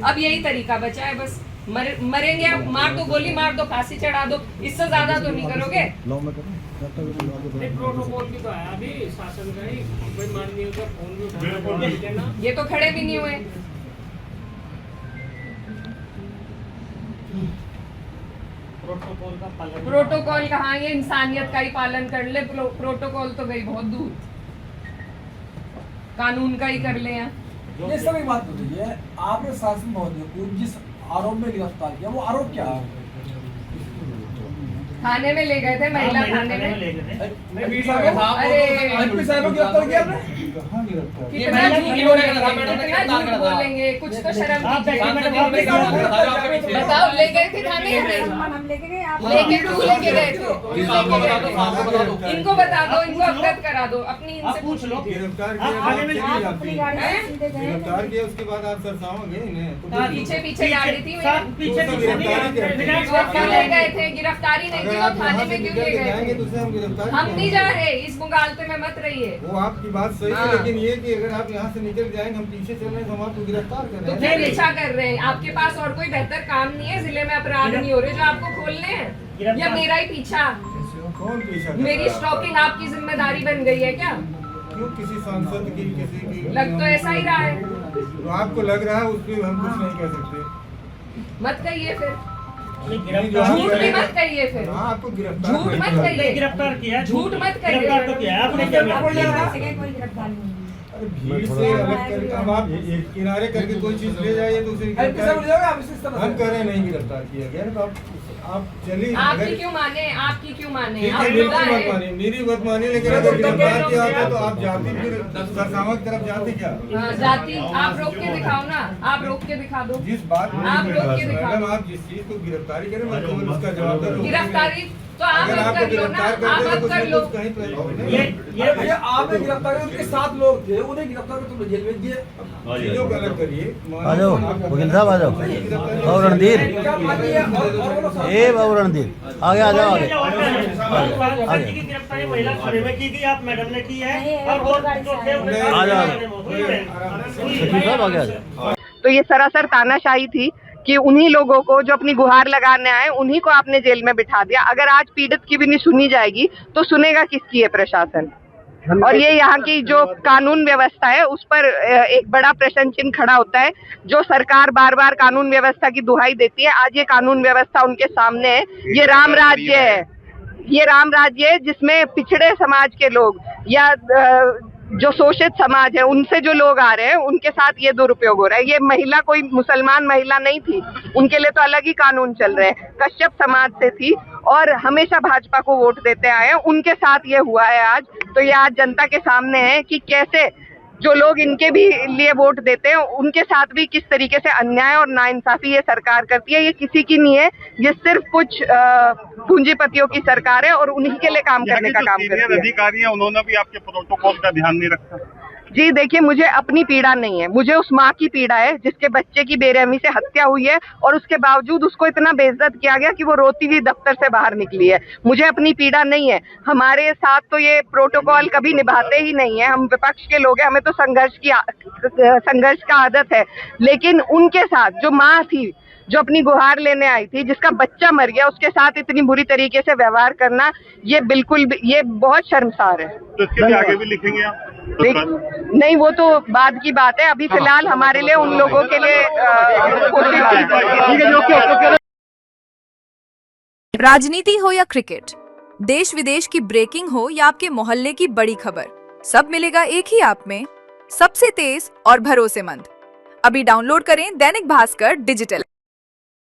अब यही तरीका बचा है बस। मरेंगे आप, मार दो, गोली मार दो, फांसी चढ़ा दो, इससे ज्यादा तो नहीं करोगे। प्रोटोकॉल भी तो आया अभी शासन का ही, कोई माननीय का फोन भी उठाना, ये तो खड़े भी नहीं हुए। प्रोटोकॉल का पालन, प्रोटोकॉल कहाँ, ये इंसानियत का ही पालन कर ले। प्रोटोकॉल तो गई बहुत दूर, कानून का ही कर ले यहाँ। ये सब एक बात बताइए, आपने शासन महोदय को जिस आरोप में गिरफ्तार किया, वो आरोप क्या है? थाने में ले गए थे, महिला थाने में। अरे अरे साहब को गिरफ्तार किया आपने? कितना झूठ बोलेंगे, कुछ तो शर्म कीजिए। बताओ, ले गए थे थाने में, लेके गए थे। इनको बता दो, इनको अवगत करा दो, अपनी इनसे पूछ लो। गिरफ्तार किया उसके बाद आप सरसाओगे इन्हें, पीछे पीछे गाड़ी थी, गिरफ्तारी क्यों ले गए थे? गिरफ्तारी नहीं थी तो थाने में क्यों ले गए थे? तो उसे हम गिरफ्तार हम नहीं जा रहे, इस मुगालते में मत रहिए। वो आपकी बात सही है, लेकिन ये कि अगर आप यहाँ से निकल जाएंगे, हम पीछे चल रहे हैं तो हम आपको गिरफ्तार कर तो रहे फिर पीछा कर रहे हैं। आपके पास और कोई बेहतर काम नहीं है? जिले में अपराध नहीं हो रहे जो आपको खोलने हैं, या मेरा ही पीछा? कौन पीछा? मेरी स्टॉकिंग आपकी जिम्मेदारी बन गई है क्या? क्यों किसी सांसद की, किसी की? लग तो ऐसा ही रहा है। तो आपको लग रहा है, उस पर हम कुछ नहीं कह सकते। मत कहिए फिर, गिरफ्तार झूठ भी मत कहिए फिर। हाँ, आपको गिरफ्तार झूठ मत कहिए, गिरफ्तार किया, झूठ मत कहिए। गिरफ्तार तो किया आपने, क्या अरे भीड़ से अलग करके अब आप किनारे करके कोई चीज ले जाइए तो उसे हम कह रहे हैं नहीं गिरफ्तार किया गया, तो आप चलिए। आपकी क्यों माने, आपकी क्यों माने? ठीक आप है, बिल्कुल बताएं। मत मानिए, मेरी मत मानिए, लेकिन अगर गिरफ्तार किया होता तो आप जाती, फिर सरसावा की तरफ जाती क्या? हाँ, जाती। आप रोक के दिखाओ ना, आप रोक के दिखा दो। जिस बात आप रोक के दिखा मैडम, दो। आप जिस चीज को गिरफ्तारी करें, मैं केवल उसका जवाबदार हूँ। गिरफ्तारी तो आप अगर अब आपको कर लो ना, गिरफ्तार कर आप देगा अब तो कर उसमें लो। कुछ कहीं पर ये भैया आपने गिरफ्तार किया, उनके 7 लोग थे, उन्हें गिरफ्तार कर तुम जेल में दिए। चीजों को अलग करिए। आ जाओ वकील साहब, आ जाओ। और रणधीर, क्या मानिए, और बोलो साहब। ए बाबू रणधीर, आगे आ जाओ, आगे आगे की गिरफ्तारी महिला थाने में की गई, आप मैडम ने की है, और वो आ जाओ। वकील साहब आगे आ जाओ। तो ये सरासर तानाशाही थी कि उन्हीं लोगों को जो अपनी गुहार लगाने आए, उन्हीं को आपने जेल में बिठा दिया। अगर आज पीड़ित की भी नहीं सुनी जाएगी तो सुनेगा किसकी है प्रशासन? और ये यहाँ की जो कानून व्यवस्था है उस पर एक बड़ा प्रश्न चिन्ह खड़ा होता है। जो सरकार बार बार कानून व्यवस्था की दुहाई देती है, आज ये कानून व्यवस्था उनके सामने है। ये राम राज्य है, ये राम राज्य है जिसमें पिछड़े समाज के लोग या जो शोषित समाज है उनसे जो लोग आ रहे हैं, उनके साथ ये दुरुपयोग हो रहा है। ये महिला कोई मुसलमान महिला नहीं थी, उनके लिए तो अलग ही कानून चल रहे हैं। कश्यप समाज से थी और हमेशा भाजपा को वोट देते आए हैं, उनके साथ ये हुआ है आज। तो ये आज जनता के सामने है कि कैसे जो लोग इनके भी लिए वोट देते हैं, उनके साथ भी किस तरीके से अन्याय और नाइंसाफी ये सरकार करती है। ये किसी की नहीं है, ये सिर्फ कुछ पूंजीपतियों की सरकार है और उन्हीं के लिए काम करने का काम करती है। अधिकारी हैं, उन्होंने भी आपके प्रोटोकॉल का ध्यान नहीं रखा। जी देखिए, मुझे अपनी पीड़ा नहीं है, मुझे उस माँ की पीड़ा है जिसके बच्चे की बेरहमी से हत्या हुई है और उसके बावजूद उसको इतना बेइज्जत किया गया कि वो रोती हुई दफ्तर से बाहर निकली है। मुझे अपनी पीड़ा नहीं है। हमारे साथ तो ये प्रोटोकॉल कभी निभाते ही नहीं है। हम विपक्ष के लोग हैं, हमें तो संघर्ष का आदत है। लेकिन उनके साथ जो माँ थी, जो अपनी गुहार लेने आई थी, जिसका बच्चा मर गया, उसके साथ इतनी बुरी तरीके से व्यवहार करना, ये बिल्कुल भी, ये बहुत शर्मसार है। तो इसके लिए आगे भी लिखेंगे आप? नहीं, वो तो बाद की बात है। अभी फिलहाल हमारे लिए उन लोगों के लिए राजनीति हो या क्रिकेट, देश विदेश की ब्रेकिंग हो या आपके मोहल्ले की बड़ी खबर, सब मिलेगा एक ही ऐप में, सबसे तेज और भरोसेमंद। अभी डाउनलोड करें दैनिक भास्कर डिजिटल।